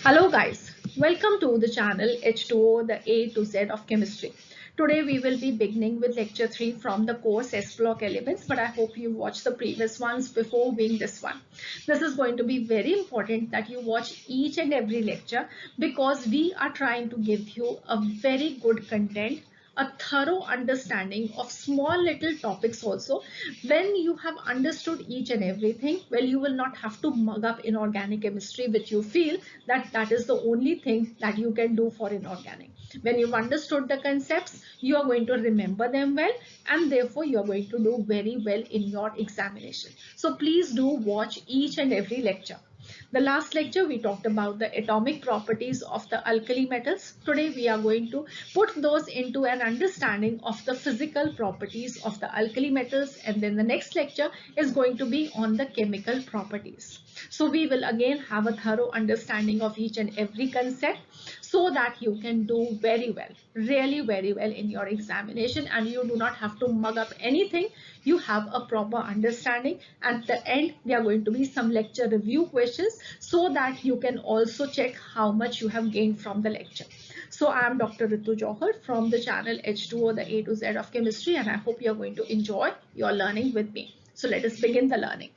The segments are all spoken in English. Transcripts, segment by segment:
Hello guys, welcome to the channel H2O, the A to Z of chemistry. Today we will be beginning with lecture 3 from the course S block elements, but I hope you watched the previous ones before viewing this one. This is going to be very important that you watch each and every lecture because we are trying to give you a very good content, a thorough understanding of small little topics also. When you have understood each and everything, well, you will not have to mug up inorganic chemistry, which you feel that is the only thing that you can do for inorganic. When you've understood the concepts, you are going to remember them well, and therefore you are going to do very well in your examination. So please do watch each and every lecture. The last lecture we talked about the atomic properties of the alkali metals. Today we are going to put those into an understanding of the physical properties of the alkali metals, and then the next lecture is going to be on the chemical properties. So we will again have a thorough understanding of each and every concept so that you can do very well, really very well in your examination, and you do not have to mug up anything. You have a proper understanding. At the end, there are going to be some lecture review questions so that you can also check how much you have gained from the lecture. So I am Dr. Ritu Johar from the channel H2O, the A to Z of chemistry, and I hope you are going to enjoy your learning with me. So let us begin the learning.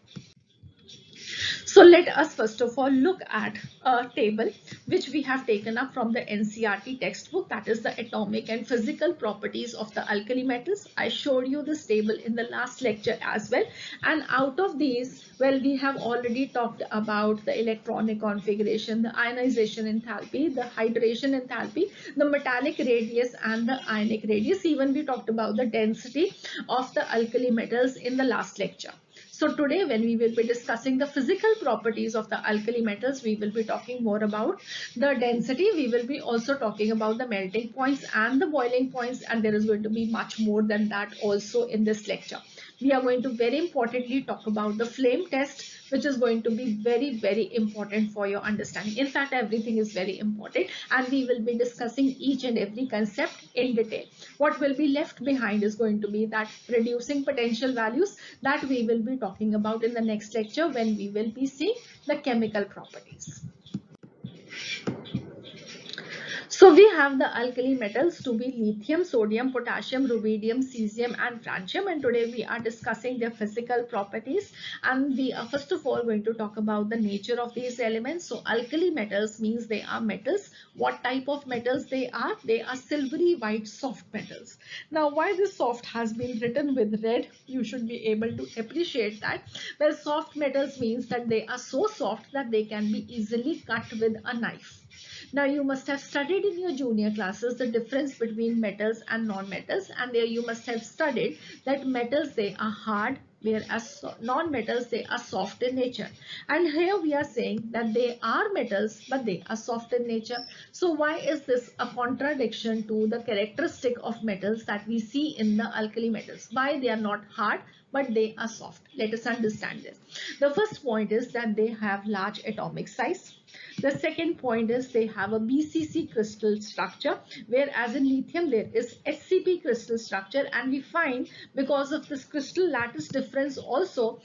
So let us first of all look at a table which we have taken up from the NCERT textbook, that is the atomic and physical properties of the alkali metals. I showed you this table in the last lecture as well, and out of these, well, we have already talked about the electronic configuration, the ionization enthalpy, the hydration enthalpy, the metallic radius and the ionic radius. Even we talked about the density of the alkali metals in the last lecture. So today when we will be discussing the physical properties of the alkali metals, we will be talking more about the density. We will be also talking about the melting points and the boiling points, and there is going to be much more than that also in this lecture. We are going to very importantly talk about the flame test, which is going to be very, very important for your understanding. In fact, everything is very important, and we will be discussing each and every concept in detail. What will be left behind is going to be that reducing potential values that we will be talking about in the next lecture when we will be seeing the chemical properties. So we have the alkali metals to be lithium, sodium, potassium, rubidium, cesium and francium, and today we are discussing their physical properties, and we are first of all going to talk about the nature of these elements. So alkali metals means they are metals. What type of metals they are? They are silvery white soft metals. Now why this soft has been written with red, you should be able to appreciate that. Well, soft metals means that they are so soft that they can be easily cut with a knife. Now you must have studied in your junior classes the difference between metals and non-metals, and there you must have studied that metals they are hard, whereas non-metals they are soft in nature. And here we are saying that they are metals but they are soft in nature. So why is this a contradiction to the characteristic of metals that we see in the alkali metals? Why they are not hard but they are soft? Let us understand this. The first point is that they have large atomic size. The second point is they have a BCC crystal structure, whereas in lithium there is SCP crystal structure, and we find because of this crystal lattice difference also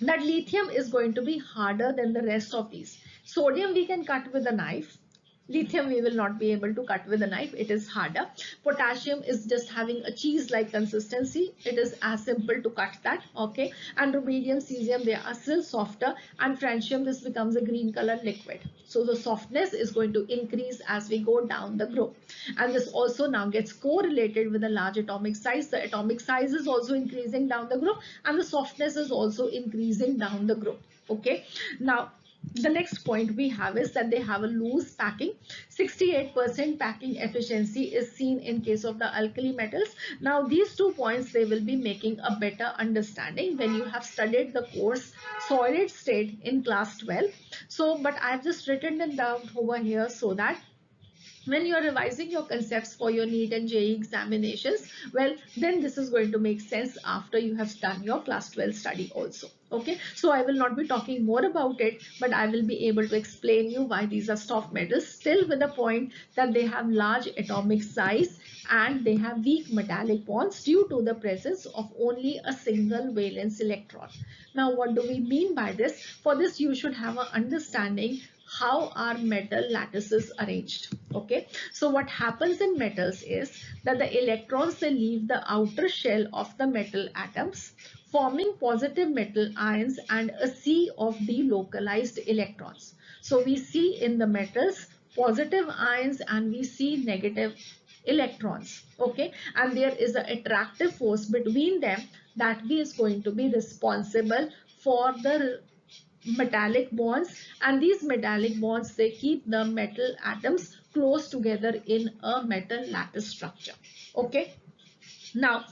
that lithium is going to be harder than the rest of these. Sodium we can cut with a knife. Lithium we will not be able to cut with a knife, it is harder. Potassium is just having a cheese-like consistency, it is as simple to cut that, okay. And rubidium, cesium, they are still softer, and francium, this becomes a green color liquid. So the softness is going to increase as we go down the group. And this also now gets correlated with a large atomic size. The atomic size is also increasing down the group, and the softness is also increasing down the group, okay. Now the next point we have is that they have a loose packing. 68% packing efficiency is seen in case of the alkali metals. Now these 2 points they will be making a better understanding when you have studied the course solid state in class 12. So but I have just written it down over here so that when you are revising your concepts for your NEET and JEE examinations, well, then this is going to make sense after you have done your class 12 study also. Okay, so I will not be talking more about it, but I will be able to explain you why these are soft metals, still with the point that they have large atomic size and they have weak metallic bonds due to the presence of only a single valence electron. Now, what do we mean by this? For this, you should have an understanding how are metal lattices arranged. Okay, so what happens in metals is that the electrons, they leave the outer shell of the metal atoms, forming positive metal ions and a sea of delocalized electrons. So we see in the metals positive ions and we see negative electrons. Okay, and there is an attractive force between them that is going to be responsible for the metallic bonds, and these metallic bonds, they keep the metal atoms close together in a metal lattice structure. Okay, now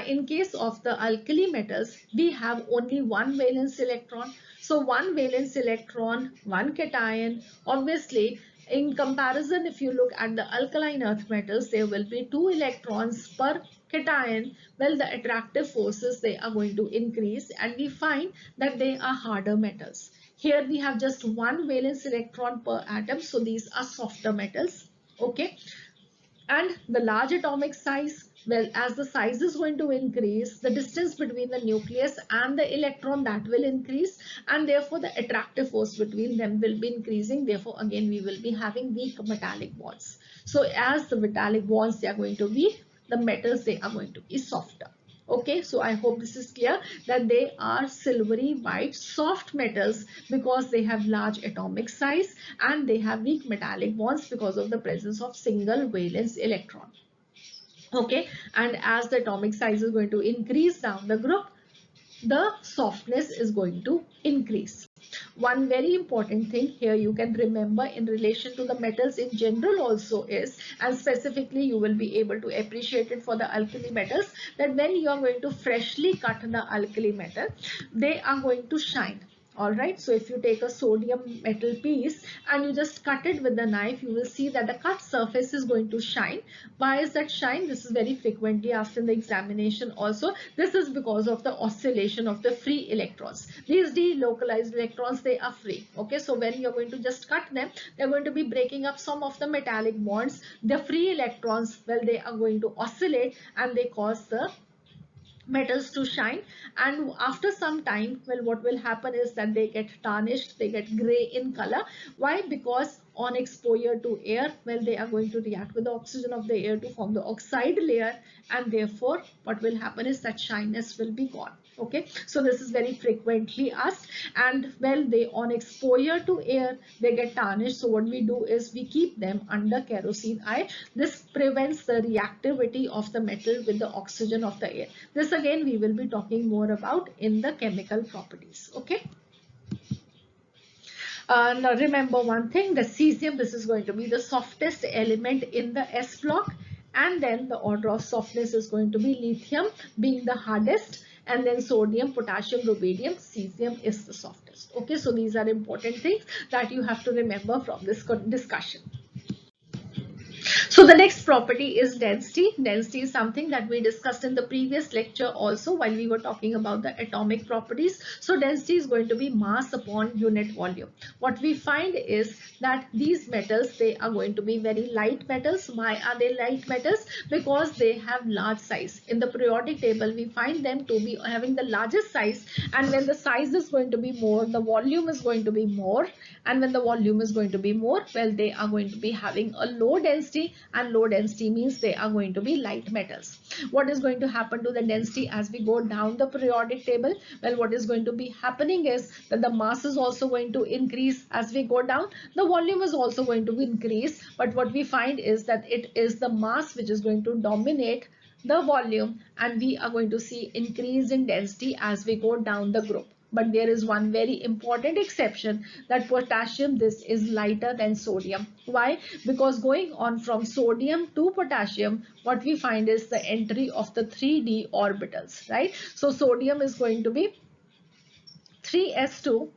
in case of the alkali metals, we have only one valence electron. So one valence electron, one cation. Obviously, in comparison, if you look at the alkaline earth metals, there will be 2 electrons per cation. Well, the attractive forces, they are going to increase, and we find that they are harder metals. Here we have just one valence electron per atom, so these are softer metals. Okay, and the large atomic size, well, as the size is going to increase, the distance between the nucleus and the electron, that will increase, and therefore the attractive force between them will be increasing. Therefore again we will be having weak metallic bonds. So as the metallic bonds, they are going to be, the metals, they are going to be softer. Okay, so I hope this is clear that they are silvery white soft metals because they have large atomic size and they have weak metallic bonds because of the presence of single valence electron. Okay, and as the atomic size is going to increase down the group, the softness is going to increase. One very important thing here you can remember in relation to the metals in general also is, and specifically you will be able to appreciate it for the alkali metals, that when you are going to freshly cut the alkali metal, they are going to shine. All right, so if you take a sodium metal piece and you just cut it with the knife, you will see that the cut surface is going to shine. Why is that shine? This is very frequently asked in the examination also. This is because of the oscillation of the free electrons. These delocalized electrons, they are free. Okay, so when you're going to just cut them, they're going to be breaking up some of the metallic bonds. The free electrons, well, they are going to oscillate and they cause the metals to shine, and after some time, well, what will happen is that they get tarnished, they get gray in color. Why? Because on exposure to air, well, they are going to react with the oxygen of the air to form the oxide layer, and therefore what will happen is that shyness will be gone. Okay, so this is very frequently asked, and well, they on exposure to air, they get tarnished. So what we do is we keep them under kerosene eye. This prevents the reactivity of the metal with the oxygen of the air. This again we will be talking more about in the chemical properties. Okay, now remember one thing, the cesium, this is going to be the softest element in the S block, and then the order of softness is going to be lithium being the hardest, and then sodium, potassium, rubidium, cesium is the softest. Okay, so these are important things that you have to remember from this discussion. So the next property is density. Density is something that we discussed in the previous lecture also while we were talking about the atomic properties. So density is going to be mass upon unit volume. What we find is that these metals, they are going to be very light metals. Why are they light metals? Because they have large size. In the periodic table, we find them to be having the largest size, and when the size is going to be more, the volume is going to be more, and when the volume is going to be more, well, they are going to be having a low density, and low density means they are going to be light metals. What is going to happen to the density as we go down the periodic table? Well, what is going to be happening is that the mass is also going to increase as we go down. The volume is also going to increase, but what we find is that it is the mass which is going to dominate the volume, and we are going to see increase in density as we go down the group. But there is one very important exception, that potassium, this is lighter than sodium. Why? Because going on from sodium to potassium, what we find is the entry of the 3d orbitals, right? So sodium is going to be 3s2.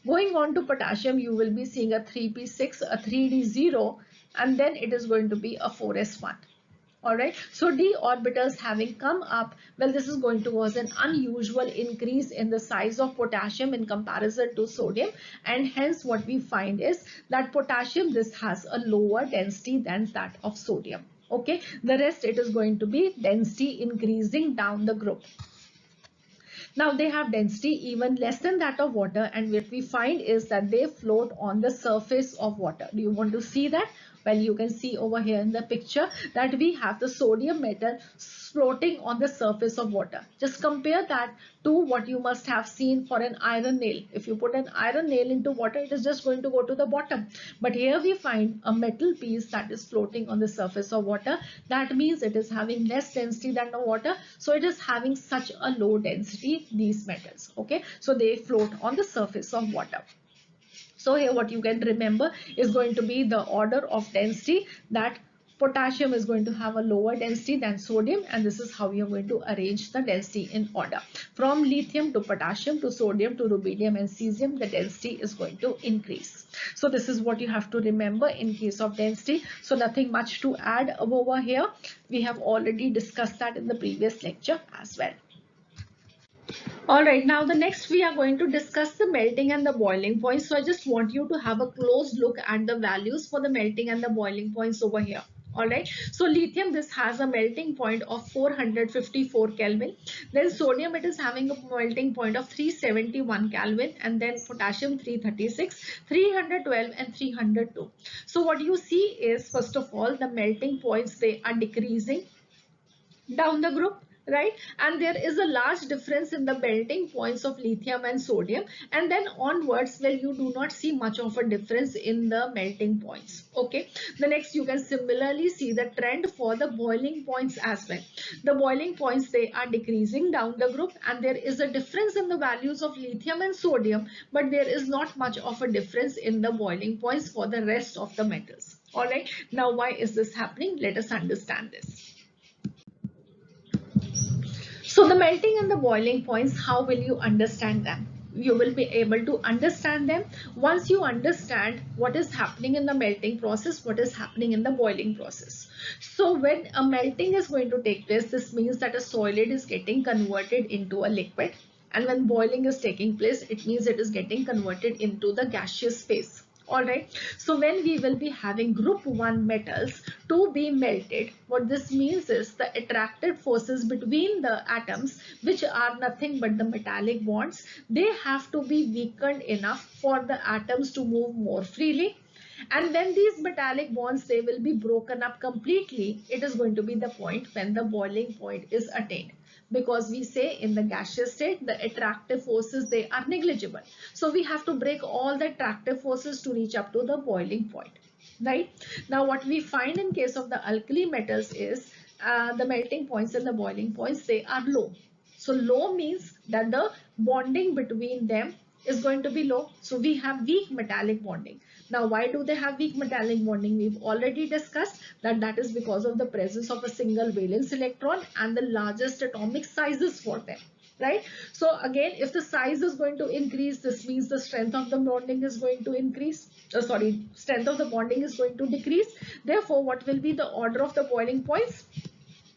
Going on to potassium, you will be seeing a 3p6, a 3d0, and then it is going to be a 4s1. All right, so d orbitals having come up, well, this is going to cause an unusual increase in the size of potassium in comparison to sodium, and hence what we find is that potassium, this has a lower density than that of sodium. Okay, the rest, it is going to be density increasing down the group. Now they have density even less than that of water, and what we find is that they float on the surface of water. Do you want to see that? Well, you can see over here in the picture that we have the sodium metal floating on the surface of water. Just compare that to what you must have seen for an iron nail. If you put an iron nail into water, it is just going to go to the bottom. But here we find a metal piece that is floating on the surface of water. That means it is having less density than the water. So it is having such a low density, these metals. Okay, so they float on the surface of water. So here what you can remember is going to be the order of density, that potassium is going to have a lower density than sodium, and this is how you are going to arrange the density in order. From lithium to potassium to sodium to rubidium and cesium, the density is going to increase. So this is what you have to remember in case of density. So nothing much to add over here. We have already discussed that in the previous lecture as well. All right, now the next we are going to discuss the melting and the boiling points. So I just want you to have a close look at the values for the melting and the boiling points over here. All right, so lithium, this has a melting point of 454 Kelvin. Then sodium, it is having a melting point of 371 Kelvin, and then potassium 336, 312 and 302. So what you see is, first of all, the melting points, they are decreasing down the group, right? And there is a large difference in the melting points of lithium and sodium, and then onwards, well, you do not see much of a difference in the melting points. Okay, the next you can similarly see the trend for the boiling points as well. The boiling points, they are decreasing down the group, and there is a difference in the values of lithium and sodium, but there is not much of a difference in the boiling points for the rest of the metals. All right, now why is this happening? Let us understand this. So the melting and the boiling points, how will you understand them? You will be able to understand them once you understand what is happening in the melting process, what is happening in the boiling process. So when a melting is going to take place, this means that a solid is getting converted into a liquid. And when boiling is taking place, it means it is getting converted into the gaseous phase. All right, so when we will be having group 1 metals to be melted, what this means is the attractive forces between the atoms, which are nothing but the metallic bonds, they have to be weakened enough for the atoms to move more freely. And when these metallic bonds, they will be broken up completely, it is going to be the point when the boiling point is attained. Because we say in the gaseous state, the attractive forces, they are negligible. So we have to break all the attractive forces to reach up to the boiling point, right? Now what we find in case of the alkali metals is the melting points and the boiling points, they are low. So low means that the bonding between them is going to be low. So we have weak metallic bonding. Now, why do they have weak metallic bonding? We've already discussed that that is because of the presence of a single valence electron and the largest atomic sizes for them, right? So again, if the size is going to increase, this means the strength of the bonding is going to increase. Strength of the bonding is going to decrease. Therefore, what will be the order of the boiling points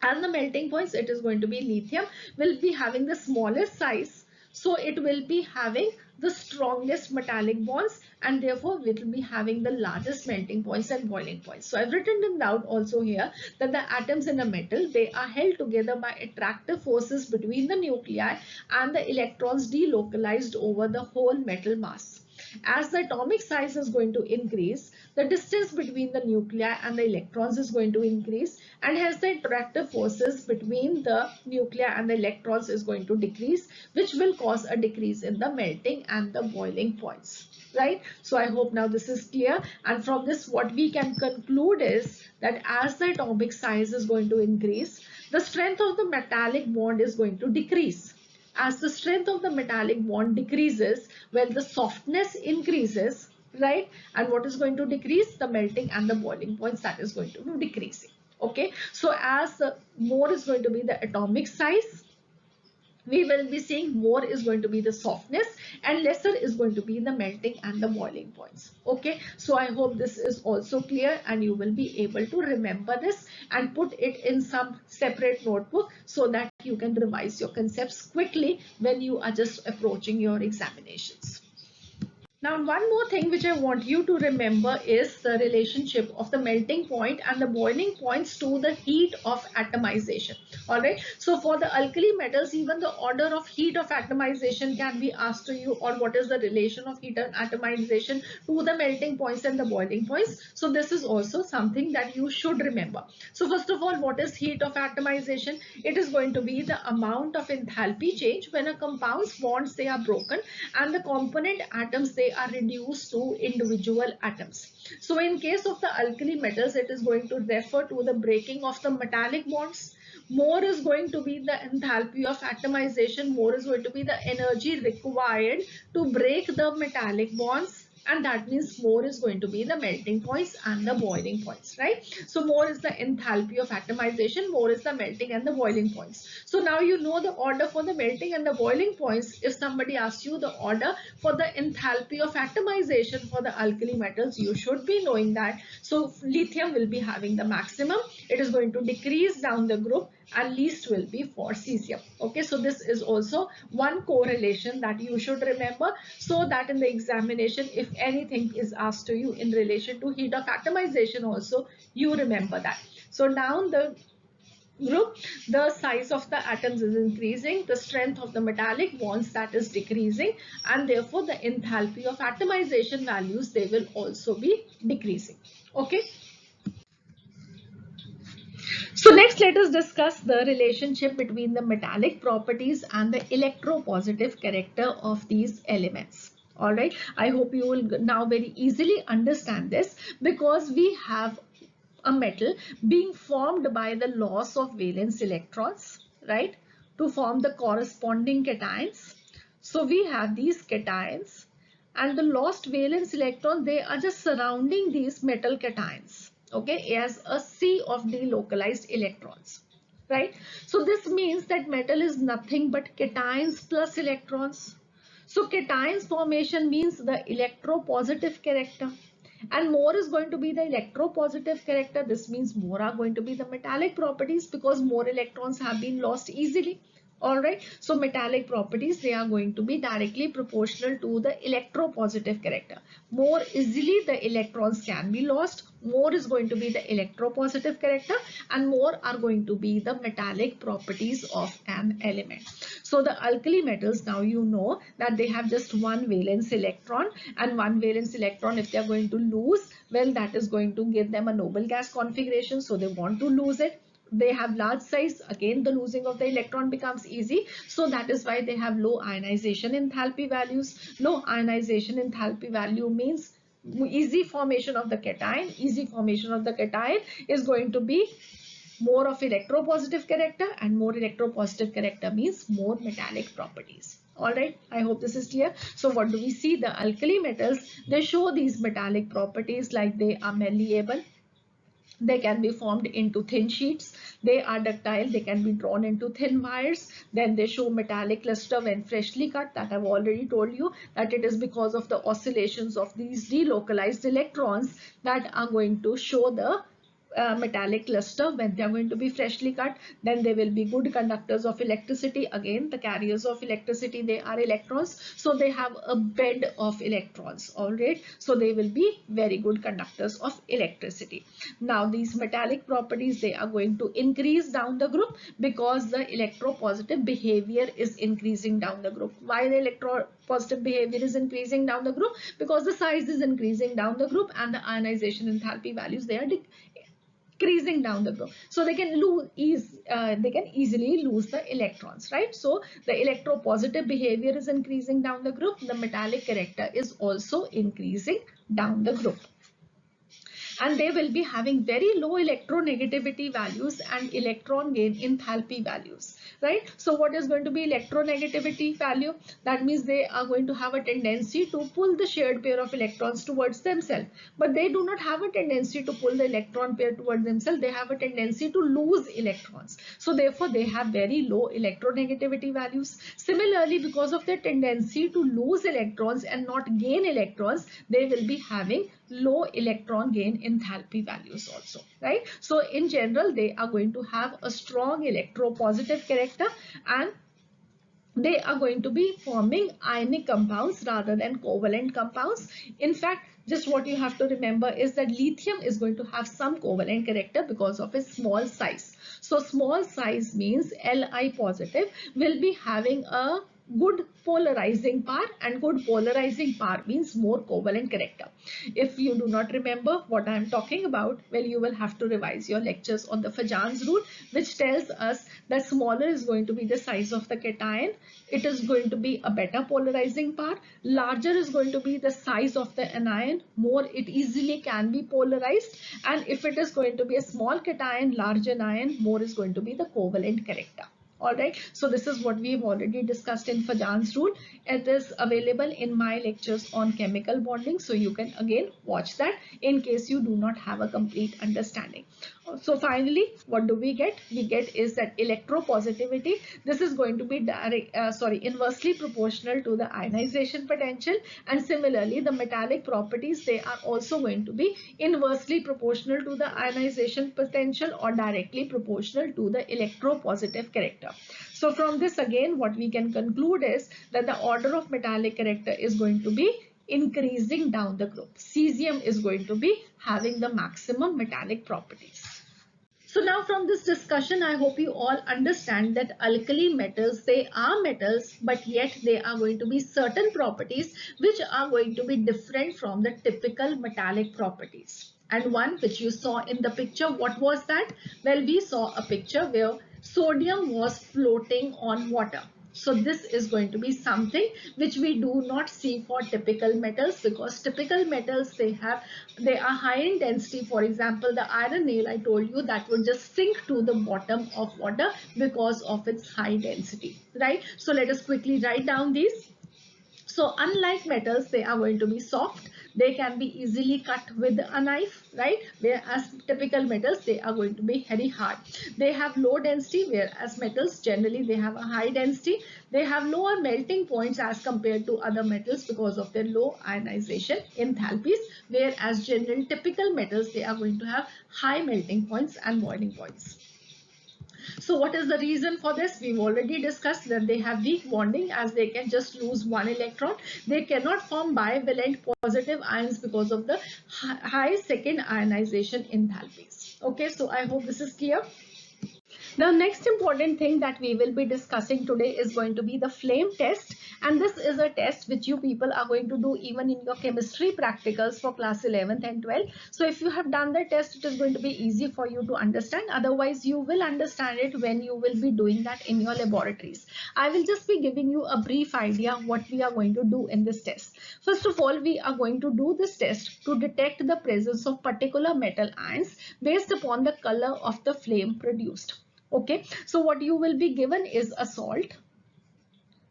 and the melting points? It is going to be lithium will be having the smallest size, so it will be having the strongest metallic bonds, and therefore it will be having the largest melting points and boiling points. So I've written it down also here that the atoms in a metal, they are held together by attractive forces between the nuclei and the electrons delocalized over the whole metal mass. As the atomic size is going to increase, the distance between the nuclei and the electrons is going to increase, and hence the attractive forces between the nuclei and the electrons is going to decrease, which will cause a decrease in the melting and the boiling points, right? So I hope now this is clear, and from this what we can conclude is that as the atomic size is going to increase, the strength of the metallic bond is going to decrease. As the strength of the metallic bond decreases, well, the softness increases, right? And what is going to decrease? The melting and the boiling points, that is going to be decreasing. Okay, so as more is going to be the atomic size, we will be seeing more is going to be the softness, and lesser is going to be the melting and the boiling points. Okay, so I hope this is also clear, and you will be able to remember this and put it in some separate notebook so that you can revise your concepts quickly when you are just approaching your examinations. Now, one more thing which I want you to remember is the relationship of the melting point and the boiling points to the heat of atomization. All right. So for the alkali metals, even the order of heat of atomization can be asked to you, or what is the relation of heat and atomization to the melting points and the boiling points. So this is also something that you should remember. So first of all, what is heat of atomization? It is going to be the amount of enthalpy change when a compound's bonds they are broken and the component atoms they are reduced to individual atoms. So in case of the alkali metals, it is going to refer to the breaking of the metallic bonds. More is going to be the enthalpy of atomization, more is going to be the energy required to break the metallic bonds, and that means more is going to be the melting points and the boiling points, right? So more is the enthalpy of atomization, more is the melting and the boiling points. So now you know the order for the melting and the boiling points. If somebody asks you the order for the enthalpy of atomization for the alkali metals, you should be knowing that. So lithium will be having the maximum, it is going to decrease down the group, and least will be for cesium. Okay, so this is also one correlation that you should remember, so that in the examination, if anything is asked to you in relation to heat of atomization also, you remember that. So down the group, the size of the atoms is increasing, the strength of the metallic bonds that is decreasing, and therefore the enthalpy of atomization values they will also be decreasing. Okay. So next, let us discuss the relationship between the metallic properties and the electropositive character of these elements. All right, I hope you will now very easily understand this, because we have a metal being formed by the loss of valence electrons, right, to form the corresponding cations. So we have these cations, and the lost valence electrons, they are just surrounding these metal cations, okay, as a sea of delocalized electrons, right? So this means that metal is nothing but cations plus electrons. So cations formation means the electropositive character, and more is going to be the electropositive character. This means more are going to be the metallic properties, because more electrons have been lost easily. All right, so metallic properties, they are going to be directly proportional to the electropositive character. More easily the electrons can be lost, more is going to be the electropositive character, and more are going to be the metallic properties of an element. So the alkali metals, now you know that they have just one valence electron, and one valence electron, if they are going to lose, well, that is going to give them a noble gas configuration, so they want to lose it. They have large size, again the losing of the electron becomes easy, so that is why they have low ionization enthalpy values. Low ionization enthalpy value means easy formation of the cation. Easy formation of the cation is going to be more of electropositive character, and more electropositive character means more metallic properties. All right, I hope this is clear. So what do we see? The alkali metals, they show these metallic properties, like they are malleable, they can be formed into thin sheets, they are ductile, they can be drawn into thin wires, then they show metallic luster when freshly cut. That I've already told you, that it is because of the oscillations of these delocalized electrons that are going to show the metallic luster when they are going to be freshly cut. Then they will be good conductors of electricity. Again, the carriers of electricity, they are electrons, so they have a bed of electrons. All right, so they will be very good conductors of electricity. Now these metallic properties, they are going to increase down the group, because the electropositive behavior is increasing down the group. Why the electropositive behavior is increasing down the group? Because the size is increasing down the group, and the ionization enthalpy values, they are decreasing down the group, so they can they can easily lose the electrons, right? So the electropositive behavior is increasing down the group, the metallic character is also increasing down the group, and they will be having very low electronegativity values and electron gain enthalpy values, right? So what is going to be electronegativity value? That means they are going to have a tendency to pull the shared pair of electrons towards themselves, but they do not have a tendency to pull the electron pair towards themselves. They have a tendency to lose electrons, so therefore they have very low electronegativity values. Similarly, because of their tendency to lose electrons and not gain electrons, they will be having low electron gain enthalpy values also, right? So in general, they are going to have a strong electropositive character, and they are going to be forming ionic compounds rather than covalent compounds. In fact, just what you have to remember is that lithium is going to have some covalent character because of its small size. So small size means Li positive will be having a good polarizing power, and good polarizing power means more covalent character. If you do not remember what I am talking about, well, you will have to revise your lectures on the Fajan's rule, which tells us that smaller is going to be the size of the cation. It is going to be a better polarizing power. Larger is going to be the size of the anion. More it easily can be polarized. And if it is going to be a small cation, large anion, more is going to be the covalent character. All right, so this is what we've already discussed in Fajan's rule. It is available in my lectures on chemical bonding, so you can again watch that in case you do not have a complete understanding. So finally, what do we get? We get is that electropositivity. This is going to be inversely proportional to the ionization potential, and similarly the metallic properties, they are also going to be inversely proportional to the ionization potential or directly proportional to the electropositive character. So from this again what we can conclude is that the order of metallic character is going to be increasing down the group. Cesium is going to be having the maximum metallic properties. So now from this discussion, I hope you all understand that alkali metals, they are metals, but yet they are going to be certain properties which are going to be different from the typical metallic properties. And one which you saw in the picture, what was that? Well, we saw a picture where sodium was floating on water. So this is going to be something which we do not see for typical metals, because typical metals, they are high in density. For example, the iron nail, I told you, that would just sink to the bottom of water because of its high density, right? So let us quickly write down these. So unlike metals, they are going to be soft. They can be easily cut with a knife, right? Whereas typical metals, they are going to be very hard. They have low density, whereas metals generally they have a high density. They have lower melting points as compared to other metals because of their low ionization enthalpies, whereas general typical metals, they are going to have high melting points and boiling points. So what is the reason for this? We've already discussed that they have weak bonding, as they can just lose one electron. They cannot form bivalent positive ions because of the high second ionization enthalpies. Okay, so I hope this is clear. The next important thing that we will be discussing today is going to be the flame test, and this is a test which you people are going to do even in your chemistry practicals for class 11th and 12th. So if you have done the test, it is going to be easy for you to understand. Otherwise, you will understand it when you will be doing that in your laboratories. I will just be giving you a brief idea what we are going to do in this test. First of all, we are going to do this test to detect the presence of particular metal ions based upon the color of the flame produced. Okay, so what you will be given is a salt.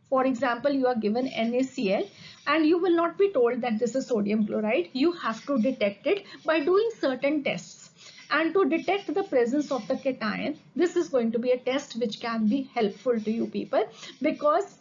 For example, you are given NaCl, and you will not be told that this is sodium chloride. You have to detect it by doing certain tests. And to detect the presence of the cation, this is going to be a test which can be helpful to you people, because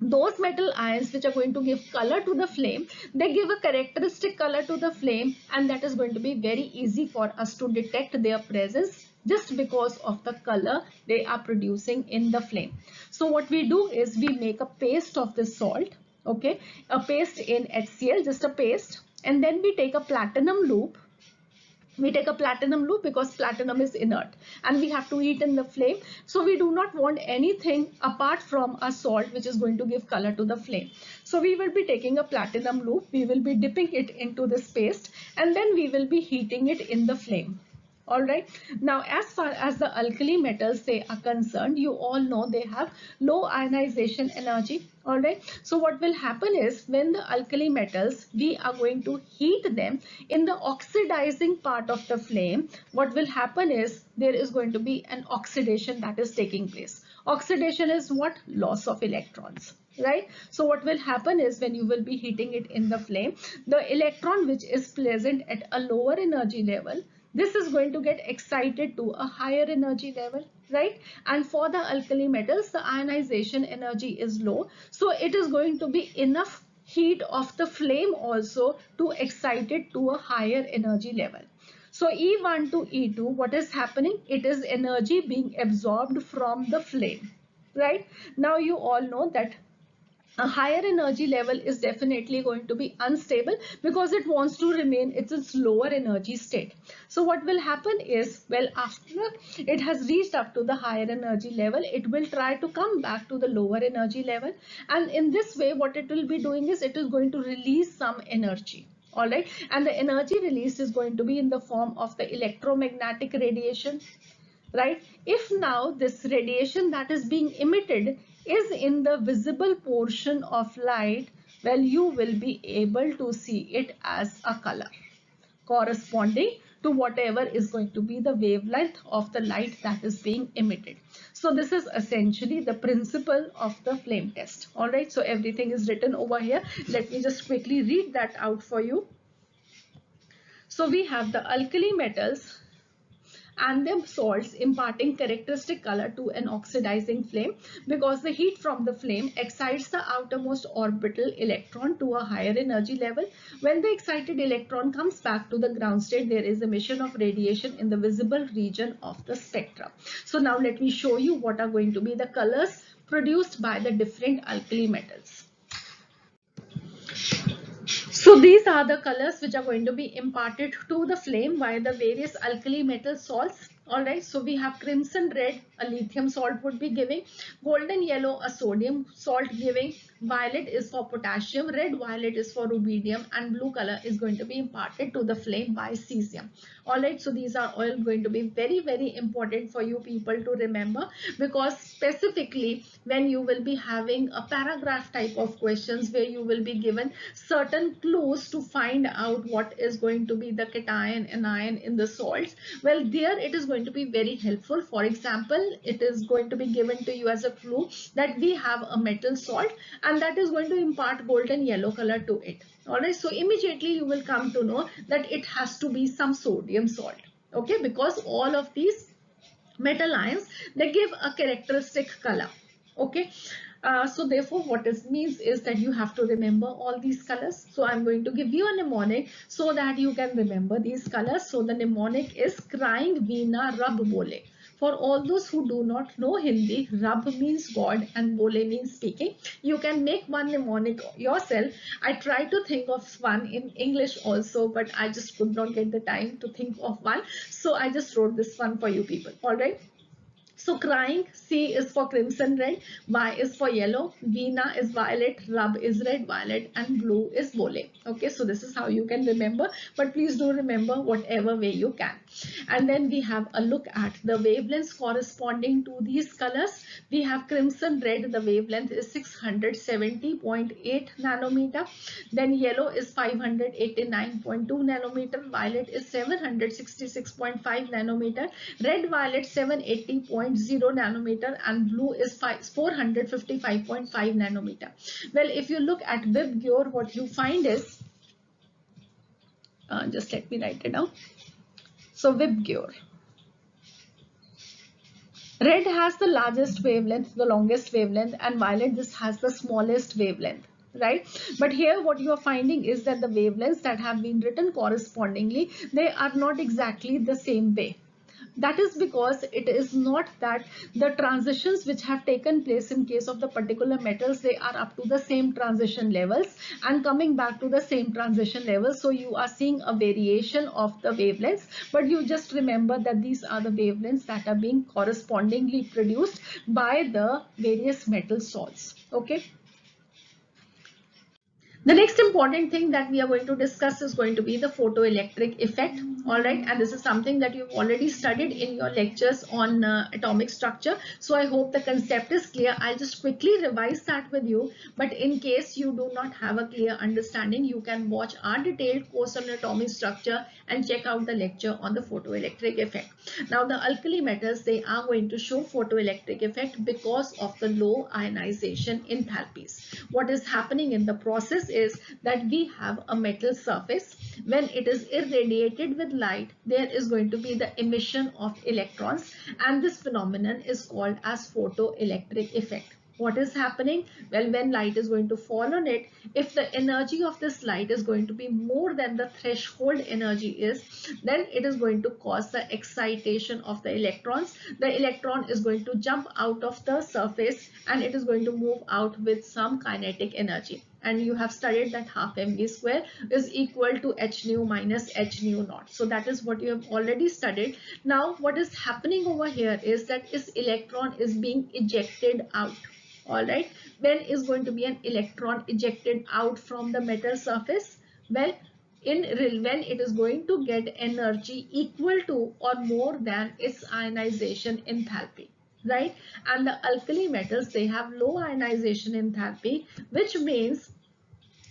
those metal ions which are going to give color to the flame, they give a characteristic color to the flame, and that is going to be very easy for us to detect their presence just because of the color they are producing in the flame. So what we do is we make a paste of this salt, okay, a paste in HCl, just a paste, and then we take a platinum loop. We take a platinum loop because platinum is inert and we have to heat in the flame. So we do not want anything apart from a salt which is going to give color to the flame. So we will be taking a platinum loop, we will be dipping it into this paste, and then we will be heating it in the flame. All right, now as far as the alkali metals they are concerned, you all know they have low ionization energy. All right, so what will happen is when the alkali metals, we are going to heat them in the oxidizing part of the flame, what will happen is there is going to be an oxidation that is taking place. Oxidation is what? Loss of electrons, right? So what will happen is when you will be heating it in the flame, the electron which is present at a lower energy level, this is going to get excited to a higher energy level, right? And for the alkali metals, the ionization energy is low, so it is going to be enough heat of the flame also to excite it to a higher energy level. So E1 to E2, what is happening? It is energy being absorbed from the flame. right? Now you all know that a higher energy level is definitely going to be unstable because it wants to remain its lower energy state. So what will happen is, well, after it has reached up to the higher energy level, it will try to come back to the lower energy level, and in this way what it will be doing is it is going to release some energy. All right, and the energy released is going to be in the form of the electromagnetic radiation, right? If now this radiation that is being emitted is in the visible portion of light, well, you will be able to see it as a color corresponding to whatever is going to be the wavelength of the light that is being emitted. So this is essentially the principle of the flame test. All right, so everything is written over here. Let me just quickly read that out for you. So we have the alkali metals and their salts imparting characteristic color to an oxidizing flame because the heat from the flame excites the outermost orbital electron to a higher energy level. When the excited electron comes back to the ground state, there is emission of radiation in the visible region of the spectrum. So now let me show you what are going to be the colors produced by the different alkali metals. So these are the colors which are going to be imparted to the flame by the various alkali metal salts. All right, so we have crimson red, a lithium salt would be giving, golden yellow, a sodium salt giving, violet is for potassium, red violet is for rubidium, and blue color is going to be imparted to the flame by cesium. All right, so these are all going to be very, very important for you people to remember, because specifically when you will be having a paragraph type of questions where you will be given certain clues to find out what is going to be the cation, anion in the salts, well, there it is going to be very helpful. For example, it is going to be given to you as a clue that we have a metal salt and that is going to impart golden yellow color to it. All right, so immediately you will come to know that it has to be some sodium salt. Okay, because all of these metal ions, they give a characteristic color. Okay, so therefore what it means is that you have to remember all these colors. So I'm going to give you a mnemonic so that you can remember these colors. So the mnemonic is crying veena rab bole. For all those who do not know Hindi, Rab means God and Bole means speaking. You can make one mnemonic yourself. I tried to think of one in English also, but I just could not get the time to think of one. So I just wrote this one for you people. All right. So crying, C is for crimson red, Y is for yellow, Veena is violet, Rub is red, violet, and blue is Bole. Okay, so this is how you can remember, but please do remember whatever way you can. And then we have a look at the wavelengths corresponding to these colors. We have crimson red, the wavelength is 670.8 nanometer. Then yellow is 589.2 nanometer, violet is 766.5 nanometer, red violet 780.0 nanometer, and blue is 455.5 nanometer. Well, if you look at WebGear, what you find is, just let me write it down. So WebGear. Red has the largest wavelength, the longest wavelength, and violet, this has the smallest wavelength, right? But here what you are finding is that the wavelengths that have been written correspondingly, they are not exactly the same way. That is because it is not that the transitions which have taken place in case of the particular metals, they are up to the same transition levels and coming back to the same transition levels. So you are seeing a variation of the wavelengths, but you just remember that these are the wavelengths that are being correspondingly produced by the various metal salts. Okay. The next important thing that we are going to discuss is going to be the photoelectric effect. All right, and this is something that you've already studied in your lectures on atomic structure. So I hope the concept is clear. I'll just quickly revise that with you. But in case you do not have a clear understanding, you can watch our detailed course on atomic structure and check out the lecture on the photoelectric effect. Now the alkali metals, they are going to show photoelectric effect because of the low ionization enthalpies. What is happening in the process is that we have a metal surface. When it is irradiated with light, there is going to be the emission of electrons, and this phenomenon is called as photoelectric effect. What is happening? Well, when light is going to fall on it, if the energy of this light is going to be more than the threshold energy is, then it is going to cause the excitation of the electrons. The electron is going to jump out of the surface and it is going to move out with some kinetic energy. And you have studied that half mv square is equal to h nu minus h nu naught. So that is what you have already studied. Now what is happening over here is that this electron is being ejected out. All right, when is going to be an electron ejected out from the metal surface? Well, when it is going to get energy equal to or more than its ionization enthalpy, right? And the alkali metals, they have low ionization enthalpy, which means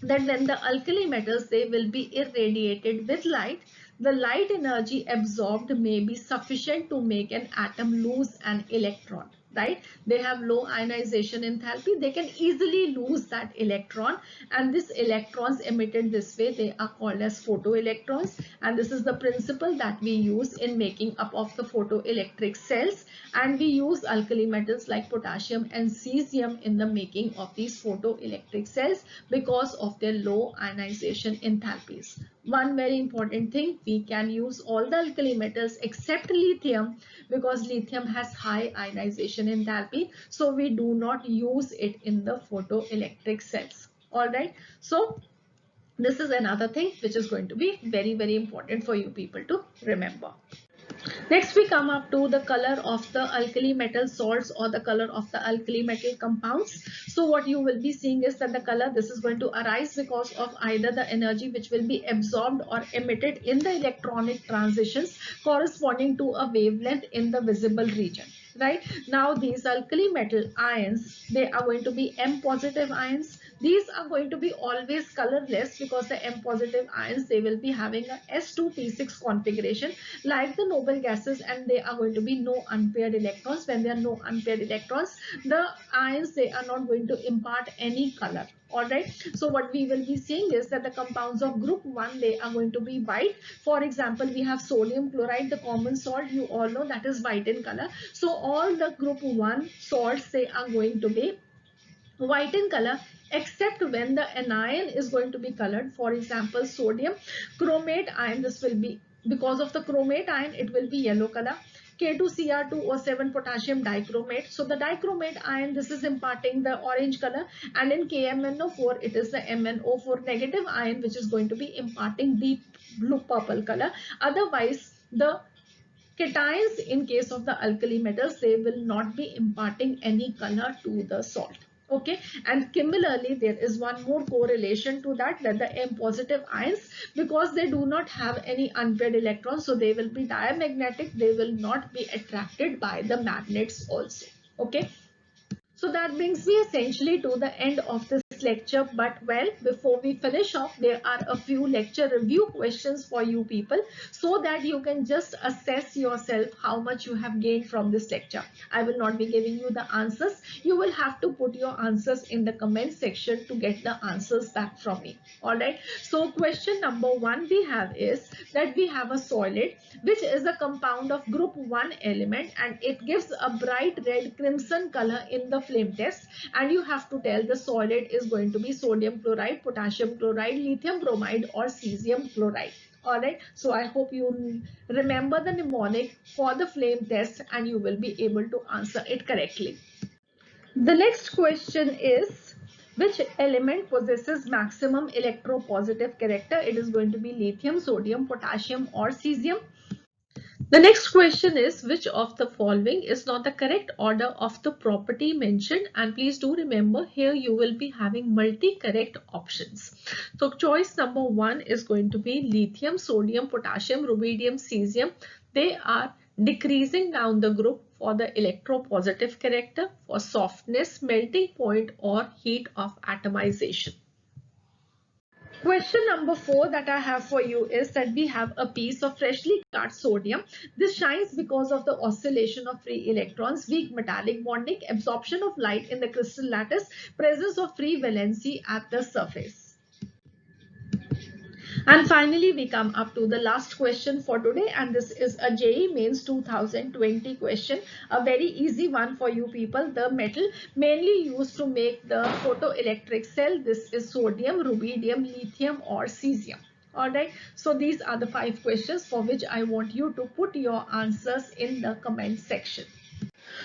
that when the alkali metals, they will be irradiated with light, the light energy absorbed may be sufficient to make an atom lose an electron, right? They have low ionization enthalpy, they can easily lose that electron, and these electrons emitted this way, they are called as photoelectrons. And this is the principle that we use in making up of the photoelectric cells, and we use alkali metals like potassium and cesium in the making of these photoelectric cells because of their low ionization enthalpies. One very important thing, we can use all the alkali metals except lithium because lithium has high ionization enthalpy, so we do not use it in the photoelectric cells. All right, so this is another thing which is going to be very important for you people to remember. Next, we come up to the color of the alkali metal salts or the color of the alkali metal compounds. So what you will be seeing is that the color, this is going to arise because of either the energy which will be absorbed or emitted in the electronic transitions corresponding to a wavelength in the visible region. Right now, these alkali metal ions, they are going to be M positive ions. These are going to be always colorless because the M positive ions, they will be having a S2P6 configuration like the noble gases, and they are going to be no unpaired electrons. When there are no unpaired electrons, the ions, they are not going to impart any color. All right, so what we will be seeing is that the compounds of group 1, they are going to be white. For example, we have sodium chloride, the common salt, you all know that is white in color. So all the group 1 salts, they are going to be white in color, except when the anion is going to be colored. For example, sodium chromate ion, this will be, because of the chromate ion, it will be yellow color. K2Cr2O7 potassium dichromate, so the dichromate ion, this is imparting the orange color, and in KMnO4 it is the MnO4 negative ion which is going to be imparting deep blue purple color. Otherwise, the cations in case of the alkali metals, they will not be imparting any color to the salt. Okay, and similarly, there is one more correlation to that, that the M positive ions, because they do not have any unpaired electrons, so they will be diamagnetic, they will not be attracted by the magnets also. Okay, so that brings me essentially to the end of this lecture. But well, before we finish off, there are a few lecture review questions for you people so that you can just assess yourself how much you have gained from this lecture. I will not be giving you the answers. You will have to put your answers in the comment section to get the answers back from me. All right. So question number 1 we have is that we have a solid which is a compound of group 1 element, and it gives a bright red crimson color in the flame test, and you have to tell the solid is going to be sodium chloride, potassium chloride, lithium bromide, or cesium chloride. All right, so I hope you remember the mnemonic for the flame test and you will be able to answer it correctly. The next question is, which element possesses maximum electropositive character? It is going to be lithium, sodium, potassium, or cesium. The next question is, which of the following is not the correct order of the property mentioned? And please do remember, here you will be having multi-correct options. So choice number 1 is going to be lithium, sodium, potassium, rubidium, cesium. They are decreasing down the group for the electropositive character, for softness, melting point, or heat of atomization. Question number 4 that I have for you is that we have a piece of freshly cut sodium. This shines because of the oscillation of free electrons, weak metallic bonding, absorption of light in the crystal lattice, presence of free valency at the surface. And finally, we come up to the last question for today, and this is a JEE Mains 2020 question, a very easy one for you people. The metal mainly used to make the photoelectric cell, this is sodium, rubidium, lithium or cesium. Alright, so these are the 5 questions for which I want you to put your answers in the comment section.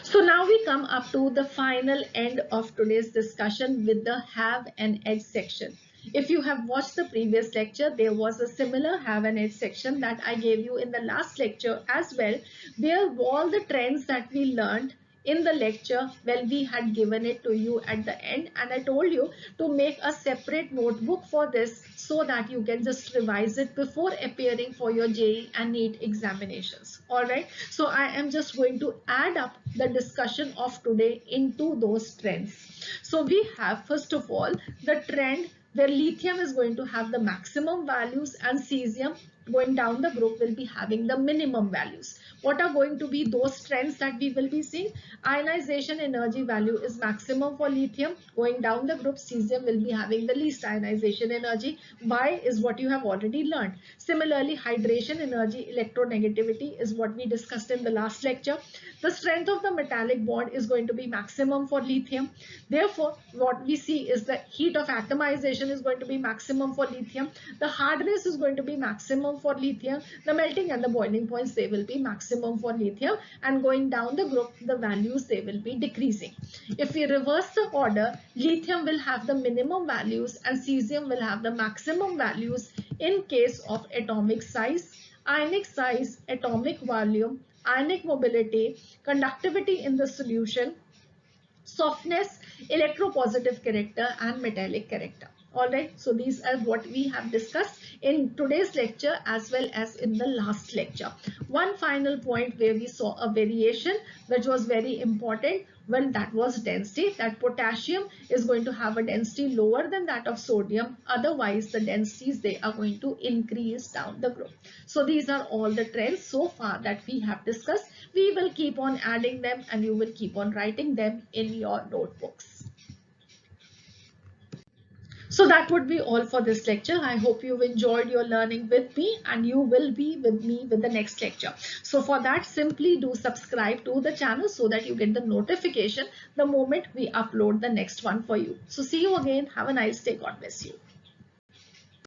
So now we come up to the final end of today's discussion with the have and edge section. If you have watched the previous lecture, there was a similar have and edge section that I gave you in the last lecture as well, where all the trends that we learned in the lecture, well, we had given it to you at the end, and I told you to make a separate notebook for this so that you can just revise it before appearing for your JEE and NEET examinations. All right, so I am just going to add up the discussion of today into those trends. So we have, first of all, the trend where lithium is going to have the maximum values and cesium going down the group will be having the minimum values. What are going to be those trends that we will be seeing? Ionization energy value is maximum for lithium. Going down the group, cesium will be having the least ionization energy. Why is what you have already learned. Similarly, hydration energy, electronegativity is what we discussed in the last lecture. The strength of the metallic bond is going to be maximum for lithium. Therefore, what we see is the heat of atomization is going to be maximum for lithium. The hardness is going to be maximum for lithium. The melting and the boiling points, they will be maximum for lithium, and going down the group, the values, they will be decreasing. If we reverse the order, lithium will have the minimum values and cesium will have the maximum values in case of atomic size, ionic size, atomic volume, ionic mobility, conductivity in the solution, softness, electropositive character and metallic character. Alright, so these are what we have discussed in today's lecture as well as in the last lecture. One final point where we saw a variation which was very important, well, that was density, that potassium is going to have a density lower than that of sodium. Otherwise, the densities, they are going to increase down the group. So these are all the trends so far that we have discussed. We will keep on adding them and you will keep on writing them in your notebooks. So that would be all for this lecture. I hope you've enjoyed your learning with me and you will be with me with the next lecture. So for that, simply do subscribe to the channel so that you get the notification the moment we upload the next one for you. So see you again. Have a nice day. God bless you.